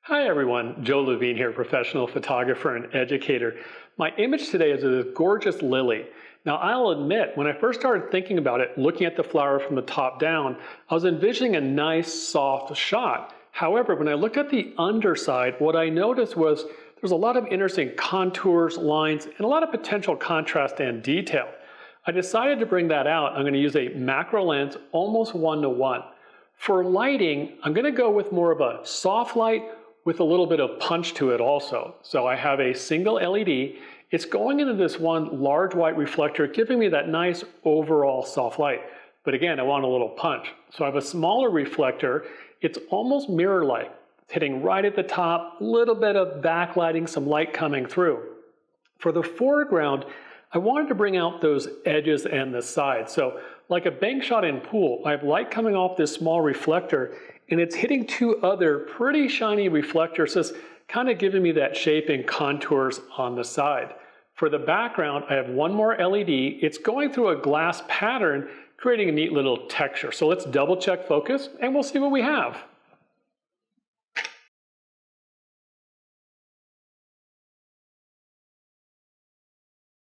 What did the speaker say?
Hi everyone, Joe Levine here, professional photographer and educator. My image today is of this gorgeous lily. Now I'll admit, when I first started thinking about it, looking at the flower from the top down, I was envisioning a nice soft shot. However, when I looked at the underside, what I noticed was there's a lot of interesting contours, lines, and a lot of potential contrast and detail. I decided to bring that out. I'm going to use a macro lens, almost 1:1. For lighting, I'm going to go with more of a soft light with a little bit of punch to it also. So I have a single LED. It's going into this one large white reflector, giving me that nice overall soft light. But again, I want a little punch. So I have a smaller reflector. It's almost mirror-like. It's hitting right at the top, a little bit of backlighting, some light coming through. For the foreground, I wanted to bring out those edges and the sides. So like a bank shot in pool, I have light coming off this small reflector and it's hitting two other pretty shiny reflectors, just kind of giving me that shape and contours on the side. For the background, I have one more LED. It's going through a glass pattern, creating a neat little texture. So let's double check focus and we'll see what we have.